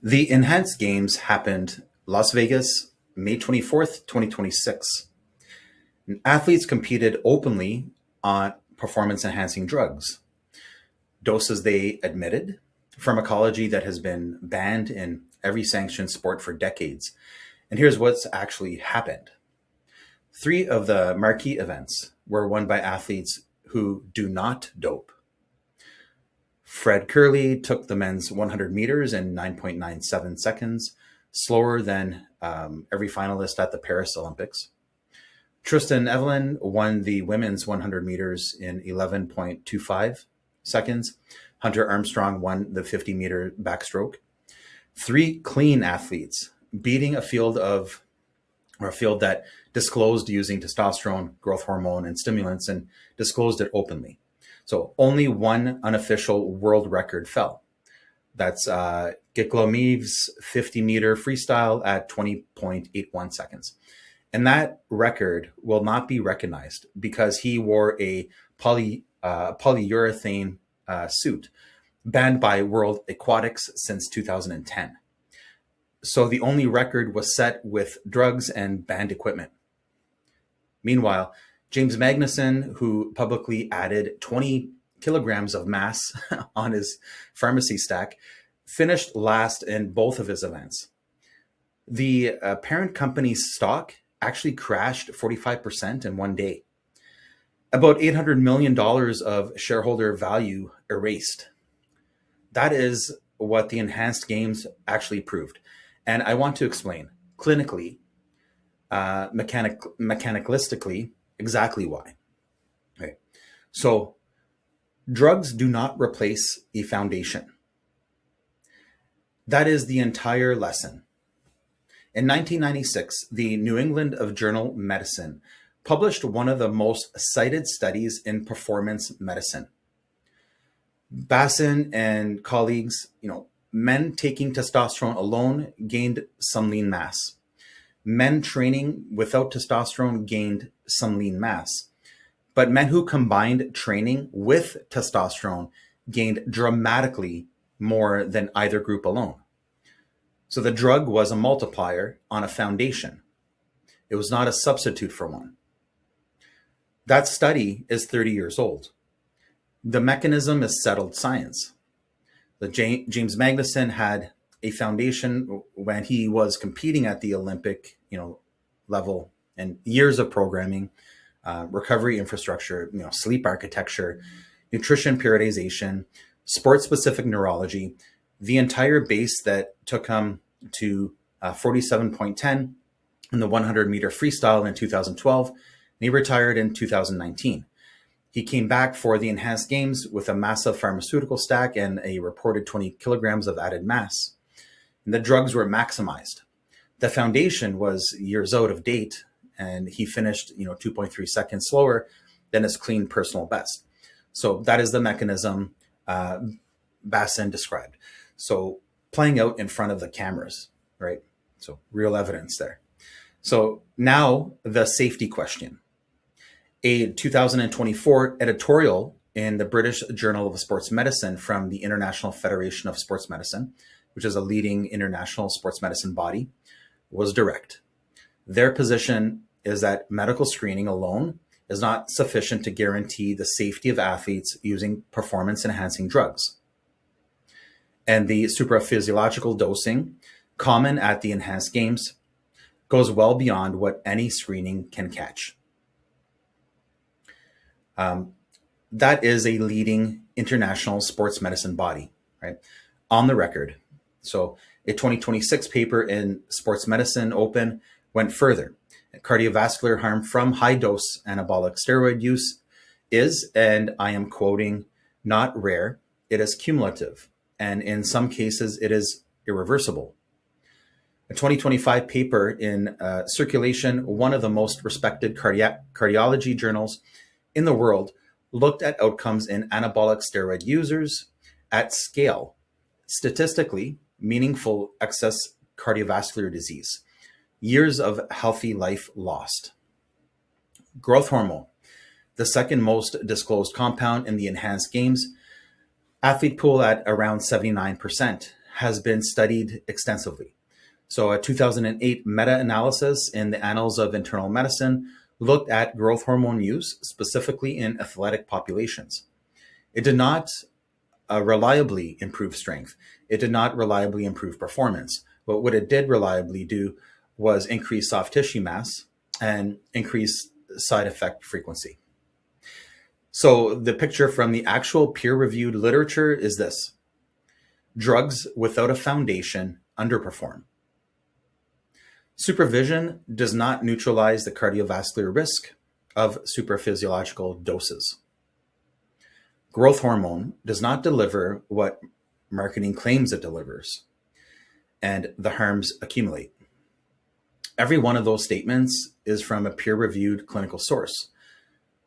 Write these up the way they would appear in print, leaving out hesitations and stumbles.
The Enhanced Games happened Las Vegas, May 24th, 2026. Athletes competed openly on performance-enhancing drugs, doses they admitted, pharmacology that has been banned in every sanctioned sport for decades. And here's what's actually happened. 3 of the marquee events were won by athletes who do not dope. Fred Curley took the men's 100 meters in 9.97 seconds, slower than every finalist at the Paris Olympics. Tristan Evelyn won the women's 100 meters in 11.25 seconds. Hunter Armstrong won the 50-meter backstroke. 3 clean athletes beating a field that disclosed using testosterone, growth hormone, and stimulants, and disclosed it openly. So only one unofficial world record fell. That's Giklomiv's 50-meter freestyle at 20.81 seconds. And that record will not be recognized because he wore a polyurethane suit banned by World Aquatics since 2010. So the only record was set with drugs and banned equipment. Meanwhile, James Magnuson, who publicly added 20 kilograms of mass on his pharmacy stack, finished last in both of his events. The parent company's stock actually crashed 45% in one day. About $800 million of shareholder value erased. That is what the Enhanced Games actually proved. And I want to explain clinically, mechanicalistically, exactly why. Okay. So drugs do not replace a foundation. That is the entire lesson. In 1996, the New England Journal of Medicine published one of the most cited studies in performance medicine. Bhasin and colleagues, men taking testosterone alone gained some lean mass. Men training without testosterone gained some lean mass. But men who combined training with testosterone gained dramatically more than either group alone. So the drug was a multiplier on a foundation. It was not a substitute for one. That study is 30 years old. The mechanism is settled science. James Magnuson had a foundation when he was competing at the Olympic, level, and years of programming, recovery infrastructure, sleep architecture, nutrition periodization, sport-specific neurology, the entire base that took him to 47.10 in the 100-meter freestyle in 2012, and he retired in 2019. He came back for the Enhanced Games with a massive pharmaceutical stack and a reported 20 kilograms of added mass. And the drugs were maximized. The foundation was years out of date, and he finished 2.3 seconds slower than his clean personal best. So that is the mechanism Bhasin described. So playing out in front of the cameras, right? So real evidence there. So now the safety question. A 2024 editorial in the British Journal of Sports Medicine from the International Federation of Sports Medicine, which is a leading international sports medicine body, was direct. Their position is that medical screening alone is not sufficient to guarantee the safety of athletes using performance-enhancing drugs. And the supraphysiological dosing, common at the Enhanced Games, goes well beyond what any screening can catch. That is a leading international sports medicine body, right? On the record. So a 2026 paper in Sports Medicine Open went further. Cardiovascular harm from high-dose anabolic steroid use is, and I am quoting, not rare, it is cumulative, and in some cases it is irreversible. A 2025 paper in Circulation, one of the most respected cardiology journals in the world, looked at outcomes in anabolic steroid users at scale, statistically meaningful excess cardiovascular disease, years of healthy life lost. Growth hormone, the second most disclosed compound in the Enhanced Games, athlete pool at around 79%, has been studied extensively. So a 2008 meta-analysis in the Annals of Internal Medicine looked at growth hormone use specifically in athletic populations. It did not reliably improve strength. It did not reliably improve performance. But what it did reliably do was increase soft tissue mass and increase side effect frequency. So the picture from the actual peer-reviewed literature is this. Drugs without a foundation underperform. Supervision does not neutralize the cardiovascular risk of supraphysiological doses. Growth hormone does not deliver what marketing claims it delivers, and the harms accumulate. Every one of those statements is from a peer-reviewed clinical source.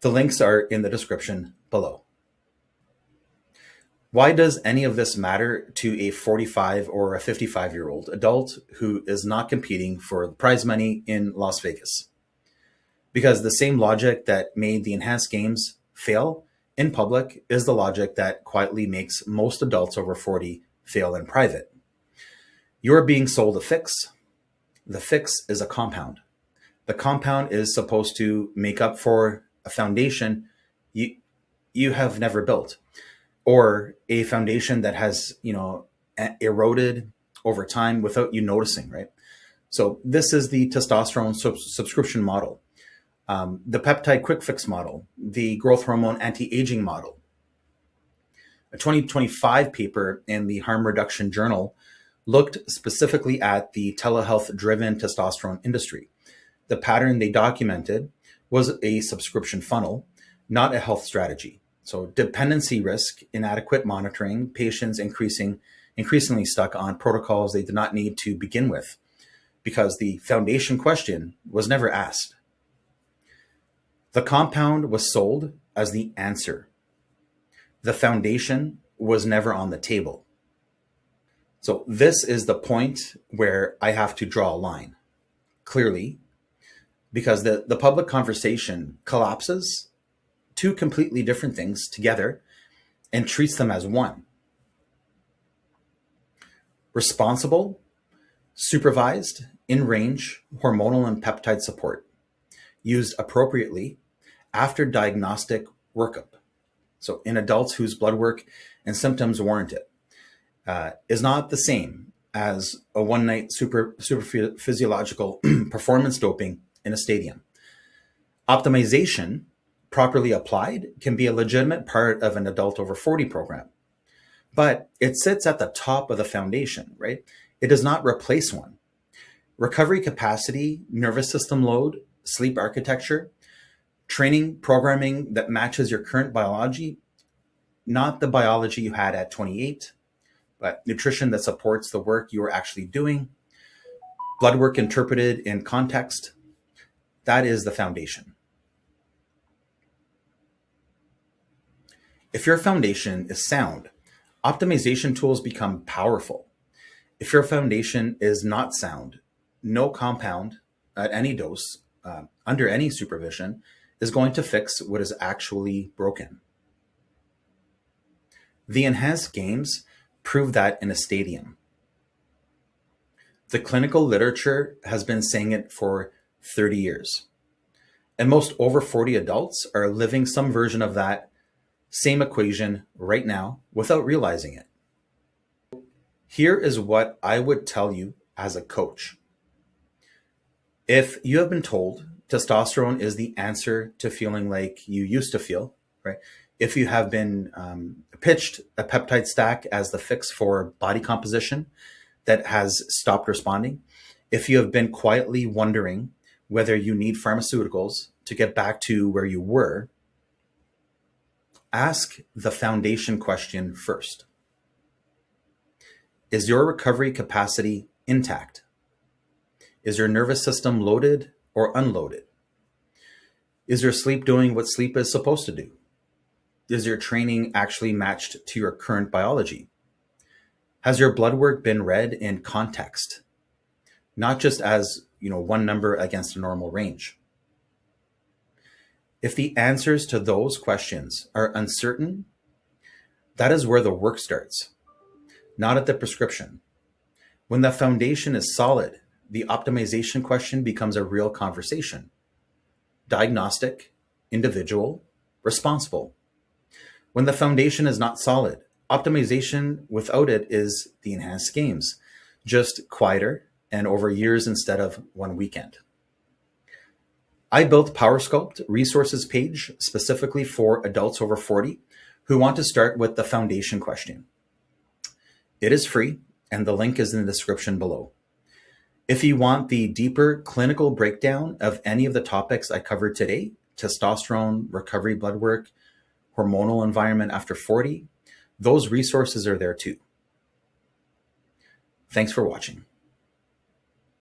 The links are in the description below. Why does any of this matter to a 45 or a 55-year-old adult who is not competing for the prize money in Las Vegas? Because the same logic that made the enhanced games fail in public is the logic that quietly makes most adults over 40 fail in private. You're being sold a fix. The fix is a compound. The compound is supposed to make up for a foundation you have never built, or a foundation that has, eroded over time without you noticing, right? So this is the testosterone subscription model, the peptide quick fix model, the growth hormone anti-aging model. A 2025 paper in the Harm Reduction Journal looked specifically at the telehealth-driven testosterone industry. The pattern they documented was a subscription funnel, not a health strategy. So dependency risk, inadequate monitoring, patients increasingly stuck on protocols they did not need to begin with because the foundation question was never asked. The compound was sold as the answer. The foundation was never on the table. So this is the point where I have to draw a line clearly, because the public conversation collapses two completely different things together and treats them as one. Responsible, supervised, in-range hormonal and peptide support used appropriately after diagnostic workup. So in adults whose blood work and symptoms warrant it, is not the same as a one-night super physiological performance doping in a stadium. Optimization, properly applied, can be a legitimate part of an adult over 40 program, but it sits at the top of the foundation, right? It does not replace one. Recovery capacity, nervous system load, sleep architecture, training programming that matches your current biology, not the biology you had at 28, but nutrition that supports the work you are actually doing, blood work interpreted in context. That is the foundation. If your foundation is sound, optimization tools become powerful. If your foundation is not sound, no compound at any dose, under any supervision, is going to fix what is actually broken. The enhanced games prove that in a stadium. The clinical literature has been saying it for 30 years. And most over 40 adults are living some version of that same equation right now without realizing it. Here is what I would tell you as a coach. If you have been told testosterone is the answer to feeling like you used to feel, right? If you have been pitched a peptide stack as the fix for body composition that has stopped responding, if you have been quietly wondering whether you need pharmaceuticals to get back to where you were, ask the foundation question first. Is your recovery capacity intact? Is your nervous system loaded or unloaded? Is your sleep doing what sleep is supposed to do? Is your training actually matched to your current biology? Has your blood work been read in context, not just as, one number against a normal range? If the answers to those questions are uncertain, that is where the work starts. not at the prescription. When the foundation is solid, the optimization question becomes a real conversation. Diagnostic, individual, responsible. When the foundation is not solid, optimization without it is the enhanced games, just quieter and over years instead of one weekend. I built PowerSkulpt resources page specifically for adults over 40 who want to start with the foundation question. It is free, and the link is in the description below. If you want the deeper clinical breakdown of any of the topics I covered today, testosterone, recovery blood work, hormonal environment after 40, those resources are there too. Thanks for watching.